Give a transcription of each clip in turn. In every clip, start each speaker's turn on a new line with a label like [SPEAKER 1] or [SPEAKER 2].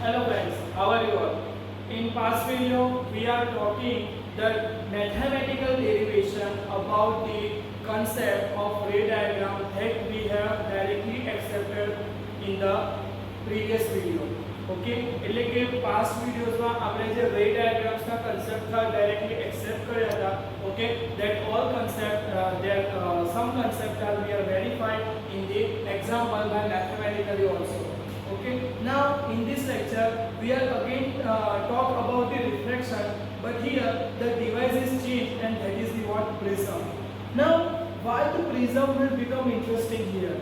[SPEAKER 1] Hello friends, how are you all? In past video, we are talking the mathematical derivation about the concept of ray diagram that we have directly accepted in the previous video. Okay એટલે કે past વિડિયોઝમાં આપણે જે રે diagrams ના concept था directly accept કર્યા હતા okay that all concept that some concept are we are verified in the example by mathematically also. Okay, now in this lecture we are again talk about the reflection, but here the device is changed and that is the what prism. Now why the prism will become interesting here?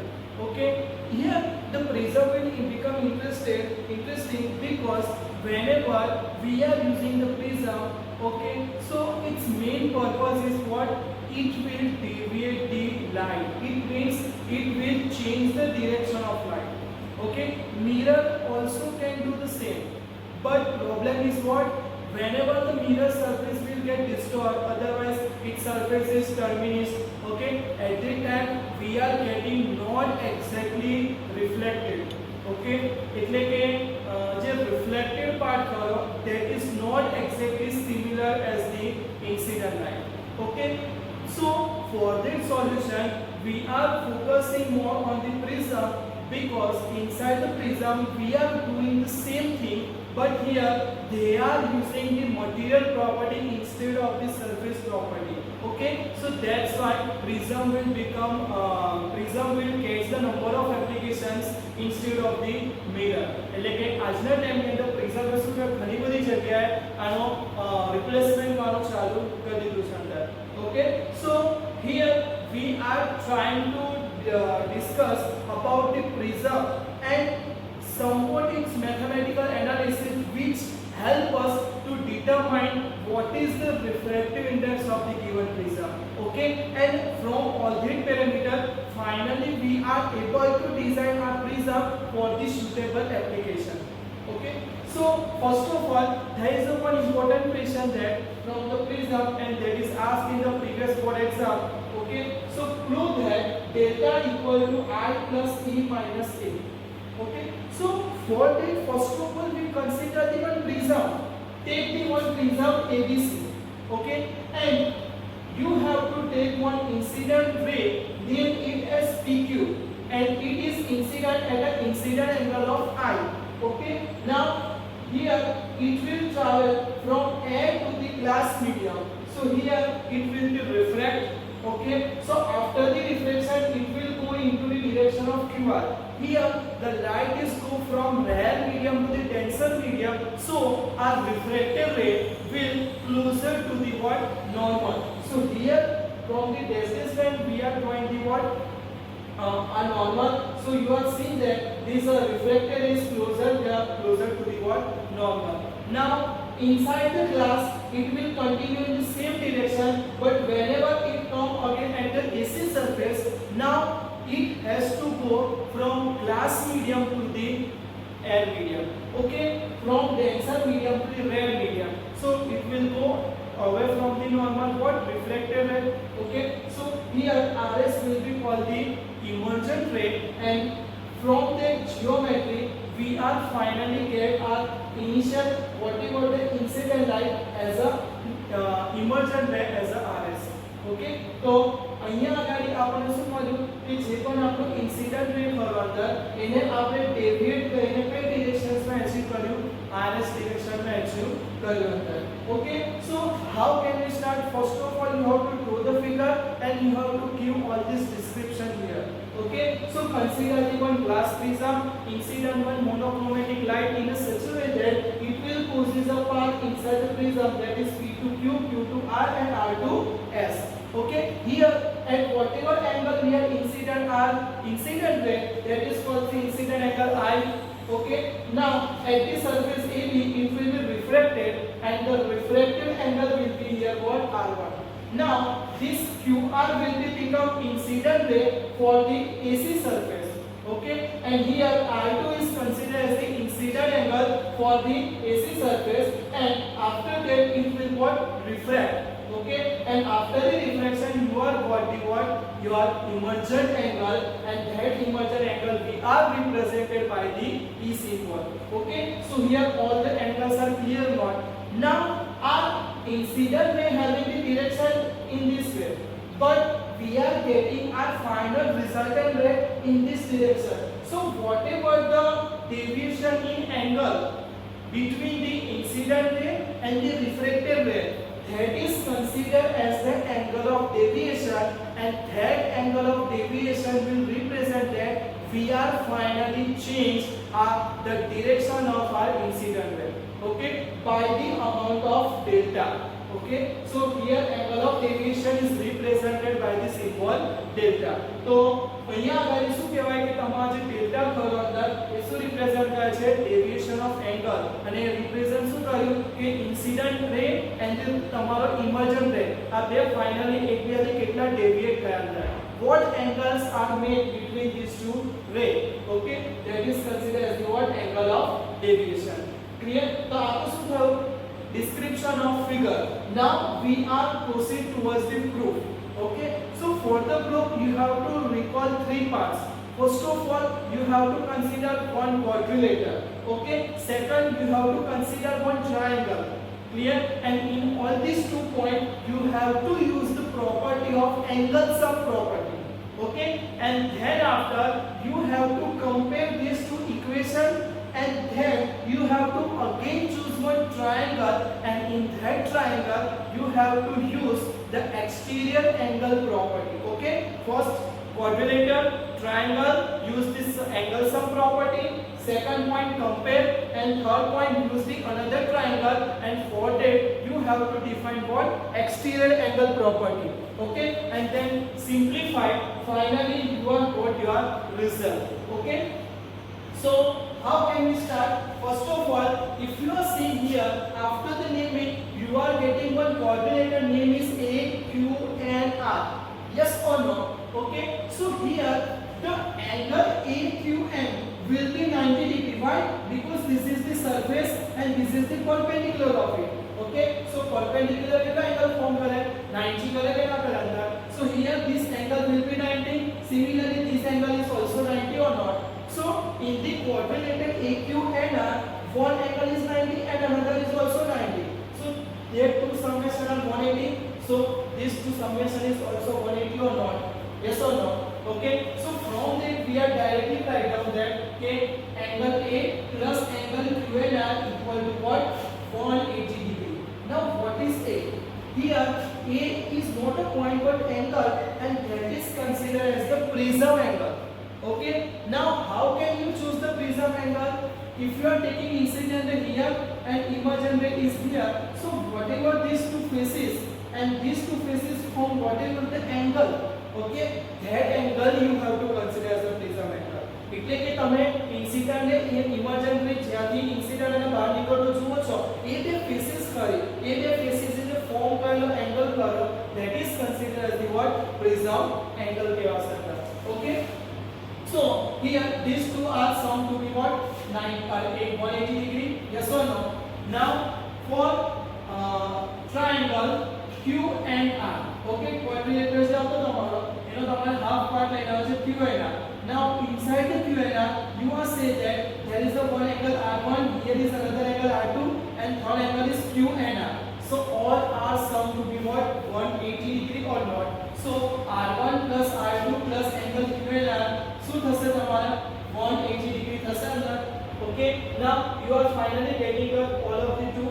[SPEAKER 1] Okay, here the prism will become interesting because whenever we are using the prism, okay, so its main purpose is what? It will deviate the light. It means it will change the direction of light. Okay, mirror also can do the same, but problem is what? Whenever the mirror surface will get distorted, otherwise its surface is terminus. Okay, at that time we are getting not exactly reflected. Okay, એટલે કે જે reflected part ખરો that is not exactly similar as the incident light. Okay, so for this solution we are focusing more on the prism, because inside the prism we are doing the same thing, but here they are using the material property instead of the surface property. Okay, so that's why prism will catch the number of applications instead of the mirror. એટલે કે આજના time ની અંદર prism શું કે ઘણી બધી જગ્યાએ આનો રિપ્લેસમેન્ટ વાળો ચાલુ કરી દીધું છે અંદર. Okay, so here we are trying to discuss about the prism and somewhat its mathematical analysis which help us to determine what is the refractive index of the given prism. Okay, and from all these parameters finally we are able to design our prism for the suitable application. Okay, so first of all there is one important question that from the prism and that is asked in the previous board exam. Okay, so prove that delta equal to I plus E minus A. Okay, so for that first of all we consider the one prism. Take the one prism ABC. Okay, and you have to take one incident ray, name it as PQ, and it is incident at an incident angle of I. Okay, now here it will travel from air to the glass medium, so here it will be refract. Okay, so after the reflection it will go into the direction of QR. Here the light is go from rare medium to the denser medium, so our refractive ray will closer to the what? Normal. So here from the distance when we are drawing the what? A normal, so you are seeing that this refracted is closer, they are closer to the what? Normal. Now inside the glass it will continue in the same direction, but whenever it come again at the AC surface, now it has to go from glass medium to the air medium. Okay, from denser medium to the rare medium, so it will go away from the normal what? Reflected ray. Okay, so here RS will be called the emergent ray, and from the geometry we are finally get our initial whatever the incident light as a emergent ray as a RS. Okay, તો અહીંયા આગળ આપણે શું કર્યું કે જે પણ આપણું ઇન્સિડન્ટ રે ફરવાટર એને આપણે ડેવિએટ કરીને કઈ ડિરેક્શન્સમાં એચીવ કર્યું? RS ડિરેક્શનમાં એચીવ કર્યું અંદર. Okay, so how can we start? First of all you have to draw the figure and you have to give all this description here. Okay, so consider the one glass prism, incident one monochromatic light in a such a way that it will possess a path inside the prism, that is P to Q, Q to R and R to S. Okay, here at whatever angle we are incident ray, that is called the incident angle I. Okay, now at the surface AB it will be refracted and the refracted angle will be here what? R1. Now this QR will be become incident ray for the AC surface. Okay, and here R2 is considered as the incident angle for the AC surface, and after that it will what? Refract. Okay, and after the refraction you are got the what? Your emergent angle, and that emergent angle we are represented represented by the E symbol. Okay, so here all the angles are clear not. Now our incident ray having the direction in this way, but we are getting our final resultant ray in this direction. So whatever the deviation in angle between the incident ray and the refracted ray, that is considered as the angle of deviation, and that angle of deviation will represent that we are finally changed the direction of our incident ray, okay, by the amount of delta. Okay, so here angle of deviation is represented by the symbol delta. तो અહીંયા આગળ શું કહેવાય કે તમારો જે delta curve અંદર એ શું રિપ્રેઝન્ટ કરે છે ડેવિએશન ઓફ એંગલ, અને રિપ્રેઝન્ટ શું કર્યું કે ઇન્સિડન્ટ રે એન્ડ તમારો ઇમર્જન્ટ રે આ બે ફાઇનલી એકબીજાથી કેટલા ડેવિએટ થયા છે. What angles are made between these two rays? Okay, that is considered as the what angle of deviation. Clear? તો આપણું શું થયું description of figure. Now we are proceed towards the proof. Okay, so for the proof you have to recall three parts. First of all, you have to consider one quadrilateral. Okay, second you have to consider one triangle. Clear? And in all these 2 points you have to use the property of angle sum property. Okay, and then after you have to compare these two equations, and then you have to again choose one triangle, and in that triangle you have to use the exterior angle property. Okay, first quadrilateral, triangle, use this angle sum property, second point compare, and third point use the another triangle, and for that you have to define what exterior angle property. Okay, and then simplify, finally you are got your result. Okay, so how can we start? First of all, if you are seeing here after the naming you are getting one quadrilateral name is AQNR. Yes or no? Okay, so here the angle AQN will be 90 degree. Why? Because this is the surface and this is the perpendicular of it. Okay, so perpendicular का angle form करे 90 करे ना करे अंदर. So here this angle will be 90. Similarly this angle is also 90 or not. So in the quadrilateral AQNR, one angle is 90 and another is also 90. So their two summation are 180. So this two summation is also 180 or not? Yes or no? Okay. So from that we are directly write down that angle A plus angle QNR equal to what? 180 degree. Now what is A? Here A is not a point but angle, and that is considered as the prism angle. Okay, now how can you choose the prism angle? If you are taking incident ray here and emergent ray is here, so whatever these two faces and these two faces form whatever the angle, okay, that angle you have to consider as the prism angle. એટલે કે તમે incident ray અને ઇમર્જન્ટ રે જ્યાંથી incident અને બહાર નીકળતો જુઓ છો એ બે ફેસીસ ખરી એ બે ફેસીસ જે ફોર્મ કરેલો એંગલ કરો that is considered as the what prism angle કહેવા શકતા. Okay, so here these two are sum to be what 180 degree. Yes or no? Now for triangle Q and R. Okay, quadrilateral છે આવતો તમારો એનો તમારે half part લઈ લેવાનો છે QNR. Now inside the QNR you are say that there is a one angle R1, here is another angle R2, and third angle is QNR. So all are sum to be what 180 degree or not. So R1 plus R2 plus angle QNR શું થશે તમારા 180 degree થશે અંદર. Okay, now you are finally getting all of the two.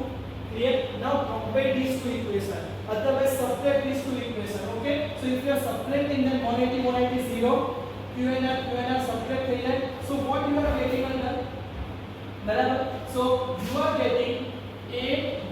[SPEAKER 1] Clear? Now compare these two equations, otherwise subtract these two equations. Okay, so if you are subtracting then 180 180 0, QNR subtract થઈ જાય. So what you are getting under? બરાબર, so you are getting A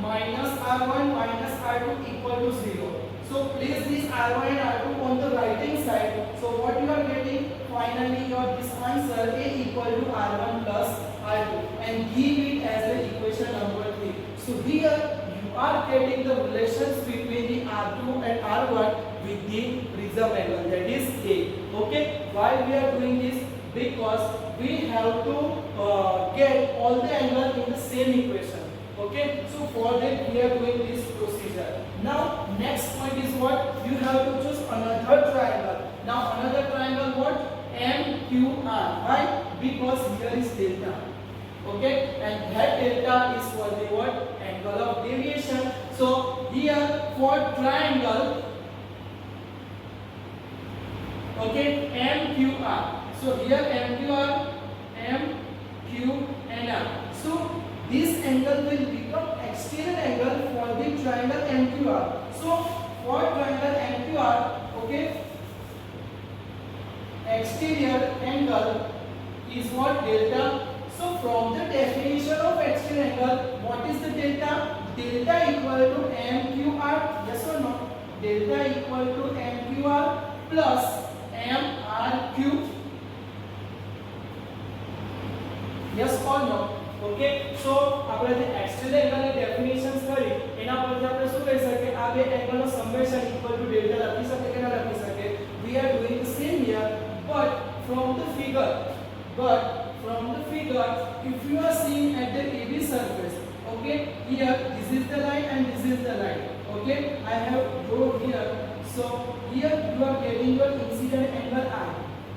[SPEAKER 1] minus R1 minus R2 equal to 0. So place this R1 and R2 on the right hand side. So what you are getting? Finally your this answer A equal to R1 plus R2, and give it as the equation number 3. So here you are getting the relations between the R2 and R1 with the prism angle, that is A. Okay, why we are doing this? Because we have to get all the angle in the same equation. Okay, so for that we are doing this procedure. Now next point is what? You have to choose another triangle. Now another triangle what? MQ MQR. Why? Because here is delta. Okay, and that delta is for the what? Angle of deviation. So here for triangle, okay, MQR. So here MQR, MQ and R. So this angle will become exterior angle for the triangle MQR. So for triangle MQR, okay, exterior angle is what? Delta. So from the definition of exterior angle, what is the delta? Delta equal to MQR. Yes or no? Delta equal to MQR plus MRQ. Yes or no? Okay. So આપણે જે exterior angle ની definitions કરી એના પરથી આપણે શું કહી શકીએ? આ બે એંગલ નો સમેશન ઇક્વલ ટુ ડેલ્ટા લખી શકે કે ના લખી શકે? We are doing the same here, but from the figure, if you are seeing at the AB surface, okay, here this is the line and this is the line. Okay, I have drawn here. So here you are getting your incident angle I,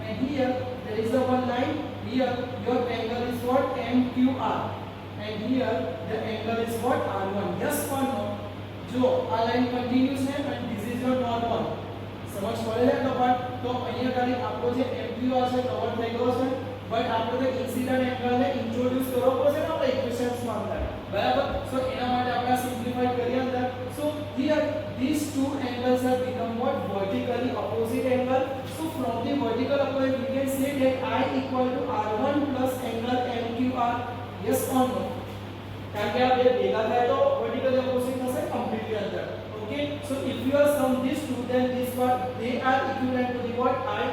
[SPEAKER 1] and here there is a one line. Here your angle is what? MQR, and here the angle is what? R1. Yes or no? जो આ line continuous છે and this is your normal. સમજ પડે છે તો પણ તો અહીંયા ખાલી આપણો જે MQR છે કવર થઈ ગયો છે, બટ આપણે તો ઇન્સિડન્ટ એંગલ ને ઇન્ટ્રોડ્યુસ કરવો પડશે ને આપણે ઇક્વેશન્સ માં અંદર, બરાબર? સો એના માટે આપણે સિમ્પ્લિફાઈ કરીએ અંદર. સો here these two angles have become what? Vertically opposite angle. So from the vertical opposite we can say that I equal to R1 plus angle MQR. Yes or no? કારણ કે આ બે ભેગા થાય તો વર્ટિકલી ઓપોઝિટ થશે completely અંદર. Okay, so if you are sum these two, then this what? They are equivalent to the what? I.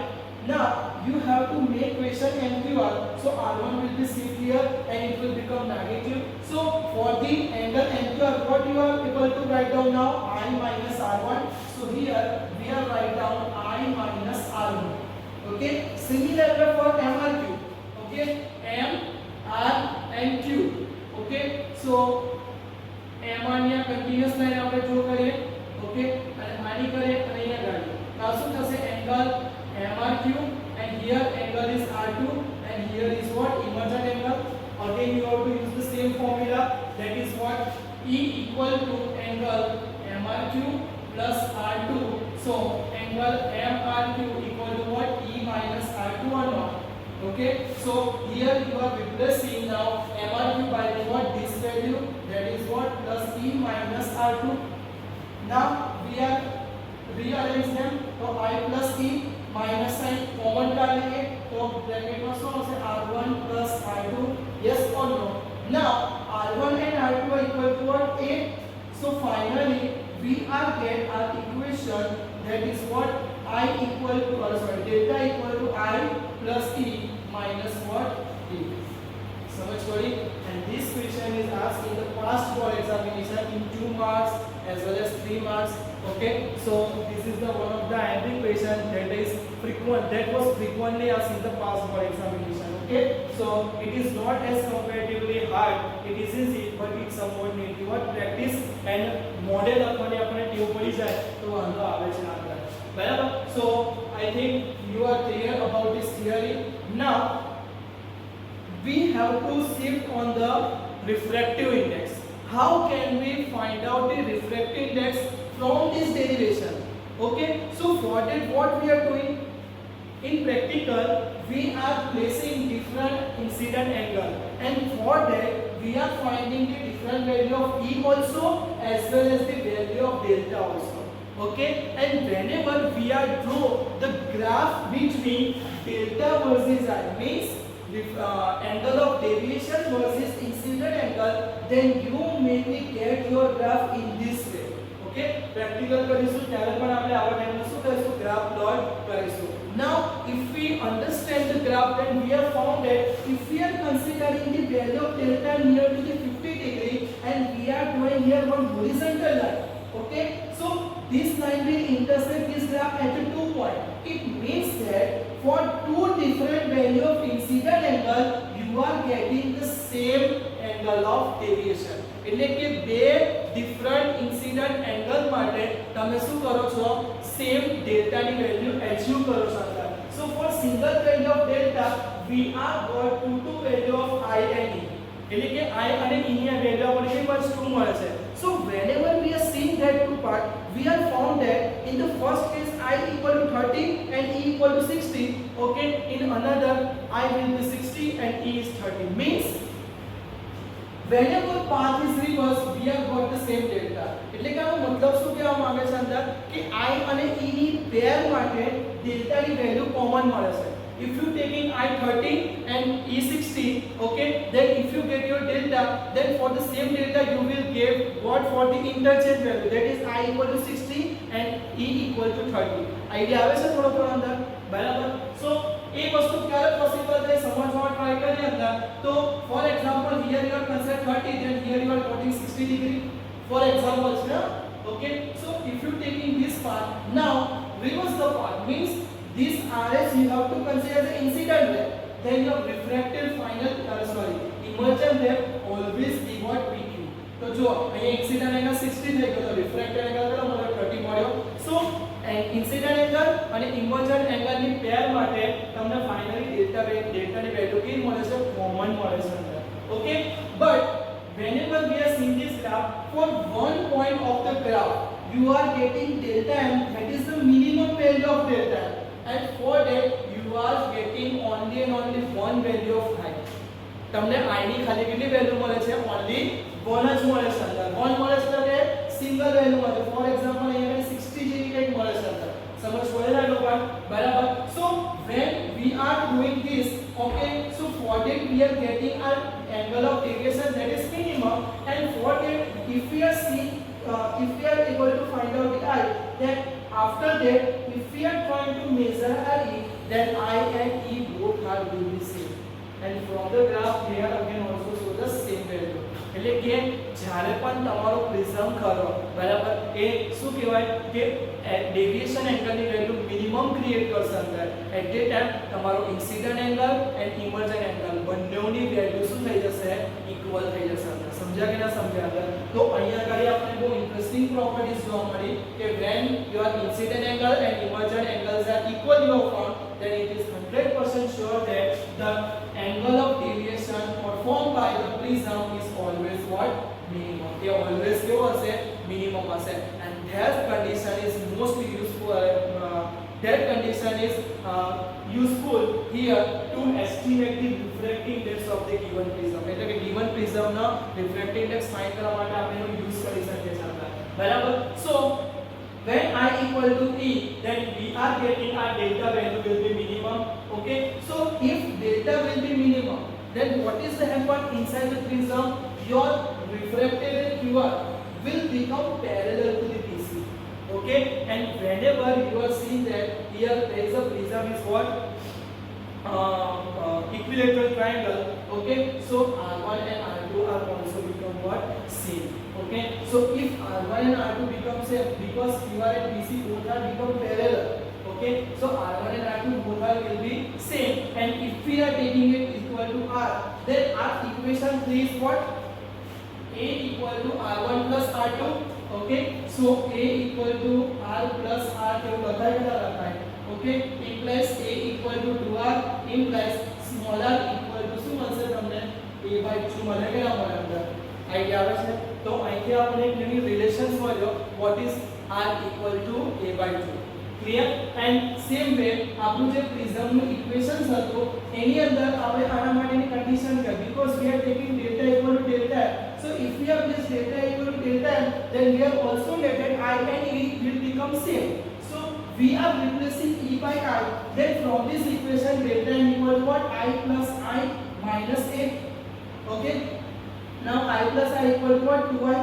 [SPEAKER 1] Now you have to make question MQR. So R1 will be shift here and it will become negative. So for the angle MQR, what you are able to write down now? I minus R1. So here we are write down I minus R1. Okay, similarly for MRQ. Okay, M, R and Q. Okay, so M અહીંયા continuous line આપણે draw કરીએ. Okay, અને આની કરીએ અને અહીંયા ગાડીએ. તો શું થશે? Angle MRQ, and here angle is R2, and here is what? Emergent angle. Again you have to use the same formula, that is what? E equal to angle MRQ plus R2. So angle MRQ equal to what? E minus R2 or not? Okay, so here you are replacing now MRQ by the what? This value, that is what? Plus E minus R2. Now we are rearrange them. So I plus E minus sign common डालेंगे तो bracket में શું હશે? R1 plus R2. Yes or no? Now R1 and R2 are equal to what? 8. So finally we are get our equation, that is what? I equal to delta equal to I plus E minus what? E. समझ पड़ी? And this question is asked in the past board examination in 2 marks as well as 3 marks. Okay, so this is the one of the every question that is frequent, that was frequently asked in the past board examination. Okay, so it is not as comparatively hard, it is easy, but it somewhat need your practice and model લખવાની આપણે ટેવ પડી જાય તો વાંધો આવે છે આગળ, બરાબર? So I think you are clear about this theory. Now we have to shift on the refractive index. How can we find out the refractive index from this derivation? Okay, so for that what we are doing in practical, we are placing different incident angle, and for that we are finding the different value of E also as well as the value of delta also. Okay, and whenever we are draw the graph between delta versus I, means angle of deviation versus incident angle, then you mainly get your graph in this way. Okay, practical કરીશું ત્યારે પણ આપણે આવા ટાઈમમાં શું કરીશું? Graph plot કરીશું. Now if we understand the graph, then we have found that if we are considering the value of delta near to the 50 degree and we are drawing here one horizontal line, okay, so this line will intersect this graph at a 2 point. It means that for two different value of incident angle you are getting the same angle of deviation. એટલે કે બે different incident angle માટે તમે શું કરો છો? Same delta ની value એચ્યુવ કરો છો. So for single value of delta we are got two value of I and E. એટલે કે I અને E ની વેલ્યુ આપણને કઈ મળે 2 મળે છે. So whenever we are seeing that two part, we are found that in the first case I equal to 30 and E equal to 60. Okay, in another I will be 60 and E is 30. Means whenever path is reversed, we have got the same delta. એટલે કે આનો મતલબ શું કહેવા માંગે છે અંદર કે I અને E ની પેર માટે ડેલ્ટા ની વેલ્યુ કોમન મળે છે. If you taking I 30 and E 60, okay, then if you get your delta, then for the same delta you will get what for the interchange value, that is I equal to 60 and E equal to 30. Idea આવે છે થોડો થોડો અંદર બરાબર. સો એ વસ્તુ ક્યારે possible થાય સમજવા ટ્રાય કરીએ અંદર. તો for example here you are consider 30, then here you are putting 60 degree for example, okay. So if you taking this part, now reverse the part, means this RS you have to consider the incident wave, then your refractive final emergent wave always be what PQ. तो जो અહીં incident angle 60 થઈ ગયો તો refracted angle કેટલો મળ્યો 30 મળ્યો. So incident angle અને emergent angle ની પેર માટે તમને ફાઇનલી ડેલ્ટા ની વેલ્યુ કેવી મળે છે કોમન મળે છે અંદર. Okay, but whenever we are seeing this graph, for one point of the graph you are getting delta m, that is the minimum value of delta m. And for that you are getting only and only one value of I. તમને I ની ખાલી કેટલી value મળે છે only one જ મળે છે અંદર. one મળે છે એટલે સિંગલ વેલ્યુ મળે. ફોર એક્ઝામ્પલ અહીંયા 60 જેવી કંઈક મળે છે અંદર. સમજ પડે ને લોકો બરાબર. So when we are doing this, okay, so for that we are getting our angle of deviation, that is minimum, and for that if we are able to find out the I, then after that if we are trying to measure our E, then I and E both are will be same, and from the graph here again also show the same value. એટલે કે જ્યારે પણ તમારો prism ખરો બરાબર એ શું કહેવાય કે ડેવિએશન એંગલની વેલ્યુ મિનિમમ ક્રિએટ કરશે અંદર. એટ ધેટ ટાઈમ તમારો ઇન્સિડન્ટ એંગલ એન્ડ ઇમર્જન્ટ એંગલ બંનેની વેલ્યુ શું થઈ જશે ઇક્વલ થઈ જશે અંદર. સમજ્યા કે ના સમજ્યા અંદર. તો અહીંયા આગળ આપણે બહુ ઇન્ટરેસ્ટિંગ પ્રોપર્ટીઝ જોવા મળી કે when your incident angle and emergent angles are equal you have found, then it is 100% sure that the angle of deviation performed by the prism is always what minimum. They always give us a minimum as a, and that condition is most useful. That condition is useful here to estimate the refracting index of the given prism. એટલે કે given prism નો refracting index find કરવા માટે આપણે એનો use કરી શકીએ છીએ બરાબર. So when I equal to E, then we are getting our delta value will be minimum. Okay, so if delta will be minimum, then what is the happen inside the prism? Your refracted QR will become parallel to the PC. Okay, and whenever you are seeing that here there is a prism is what equilateral triangle. Okay, so R1 and R2 are also become what same. Okay, so if R1 and R2 become same, because QR and PC both are become parallel. Okay, so R1 and R2 both are will be same, and if we are taking it equal to R, then our equation 3 is what A equal to R1 plus R2. Okay, so A equal to R plus R કેવું લખાય કે ના લખાય. Okay, implies A equal to 2R implies smaller equal to શું મળશે તમને A/2 મળે કે ના મળે અંદર. આઈડિયા આવે છે. તો અહીંથી આપણે એક નવી રિલેશન્સ મળ્યો what is R equal to A/2. Clear. And same way આપણું જે પ્રિઝમનું ઇક્વેશન્સ હતું એની અંદર આપણે આના માટેની કન્ડિશન કરી because we are taking delta equal to delta m. So if we have this delta equal to delta m, then we are also letting I and E will become same. So we are replacing E by I. Then from this equation delta m equal to what I plus I minus A. Okay, now I plus I equal to what 2I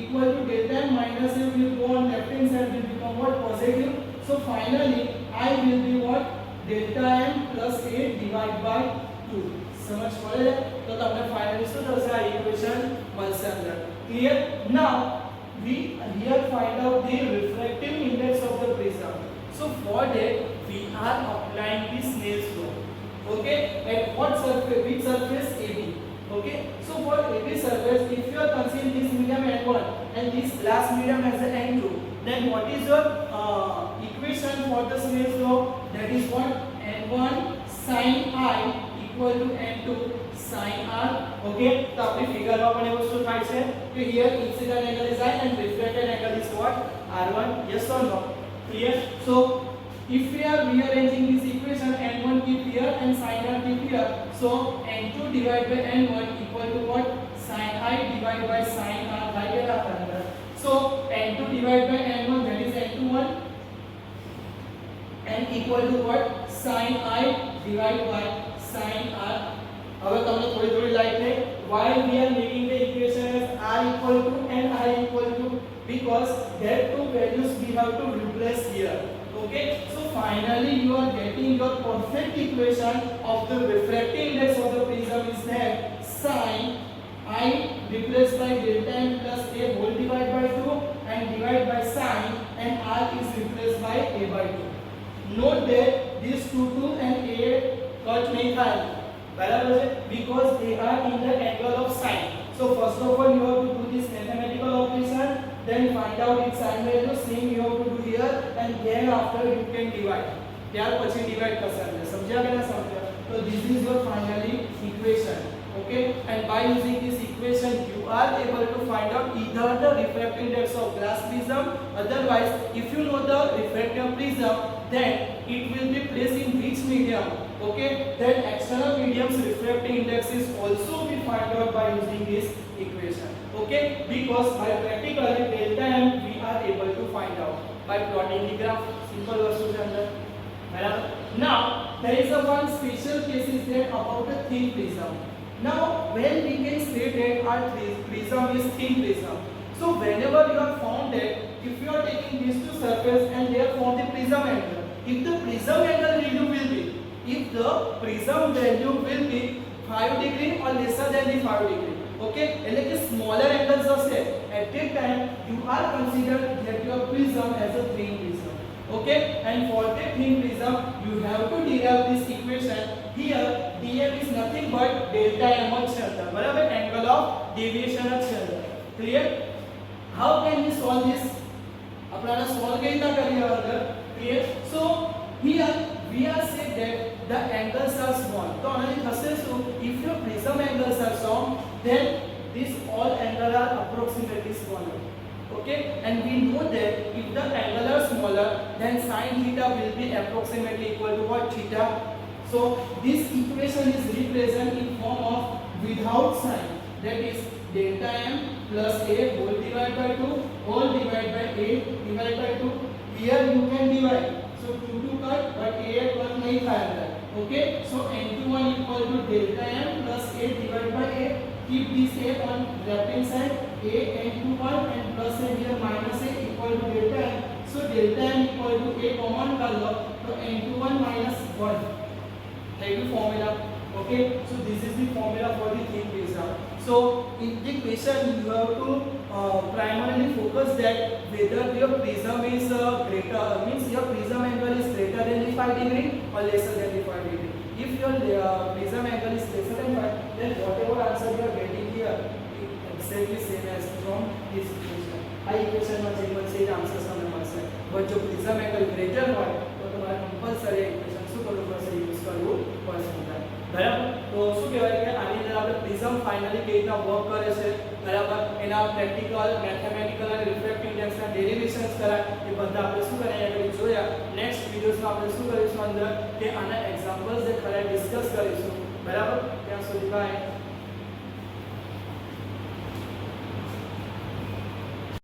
[SPEAKER 1] equal to delta m minus A will go on left hand side will become what positive. So finally I will be what delta m plus A divided by 2. समझ पड़े तो તમને finally શું થશે આ equation મળશે અંદર. Clear. Now we here find out the refractive index of the prism. So for that we are applying the Snell's law. Okay, at what surface, which surface AB. Okay, so for AB surface if you are considering this medium N1 and this glass medium as a N2, then what is your equation for the Snell's law? That is what N1 sin I equal to n2 sin r. Okay, તો આપણી ફિગરમાં પણ એ વસ્તુ થાય છે કે here incident angle is I and reflected angle is what? r1. Yes or no? Clear? So if we are rearranging this equation, n1 keep here and sin r keep here, so n2 divided by n1 equal to what? Sin I divided by sin r by r. So n2 divided by n1, that is n21, n equal to what? Sin I divided by sin r. હવે તમને થોડી થોડી light થઈ. Why we are making the equation as r equal to and I equal to? Because that two values we have to replace here. Okay, so finally you are getting your perfect equation of the refractive index of the prism is that sin I replaced by delta m plus a whole divided by 2 and divided by sin and r is replaced by a by 2. Note that these 2 and a cut nahi thaya barabar hai because they are in the angle of sin. So first of all you have to do this mathematical operation, then find out its sin value, same you have to do here and then after you can divide. ત્યાર પછી divide કરશે. સમજ્યા કે ના સમજ્યા? So this is your finally equation. Okay, and by using this equation you are able to find out either the refractive index of glass prism, otherwise if you know the refractive prism then it will be placed in which medium. Okay, then external medium's refractive index is also be find out by using this equation. Okay, because by practically delta m we are able to find out by plotting the graph. Simple वस्तु છે અંદર. બરાબર. Now there is a one special case is there about a thin prism. Now when we can say that our prism is thin prism, so whenever you are found that if you are taking these two surface and they are form the prism angle, if the prism angle value will be 5 degree or lesser than the 5 degree, okay, એટલે કે smaller angles હશે, at that time you are considered that your prism as a thin prism. Okay, and for that thin prism you have to derive this equation. Here dm is nothing but delta m છે અંદર, બરાબર, angle of deviation છે અંદર. Clear? How can we solve this? આપણાને solve કેવી રીતના કરીએ અંદર? Clear? So here we are said that the angles are small. તો આનાથી થશે શું? If your prism angles are small, then these all angles are approximately smaller. Okay, and we know that if the angle are smaller, then sin theta will be approximately equal to what? Theta. So this equation is represented in form of without sign, that is delta m plus a whole divided by 2 whole divided by a divided by 2. Here you can divide, so 2 cut but a cut nahi thaya. Okay, so n21 equal to delta m plus a divided by a. Keep this a on left hand side, a n21 and plus a here minus a equal to delta m. So delta m equal to a common कर लो, तो n21 minus 1 है the formula. Okay, so this is the formula for the thin prism. So in the question you have to primarily focus that whether your prism is greater, means your prism angle is greater than the 5 degree or lesser than the 5 degree. If your prism angle is lesser than 5, then whatever answer you are getting here is exactly same as from this equation. આ equation માં જે મળશે એ answer તમને મળશે. but જો prism angle greater હોય તો તમારે કમ્પલસરી equation શું કરવું પડશે? યુઝ કરવું પડશે. બરાબર? તો શું કહેવાય કે આની અંદર આપણે પ્રિઝમ ફાઇનલી કેવી રીતના વર્ક કરે છે, બરાબર, એના પ્રેક્ટિકલ, મેથેમેટિકલ અને રિફ્રેક્ટિવ ઇન્ડેક્સના ડેરિવેશન્સ કરાય એ બધા આપણે શું કર્યા આગળ જોયા. નેક્સ્ટ વિડિયોઝમાં આપણે શું કરીશું અંદર કે આના એક્ઝામ્પલ્સ જે ખરા ડિસ્કસ કરીશું. બરાબર? ત્યાં સુધી બાય.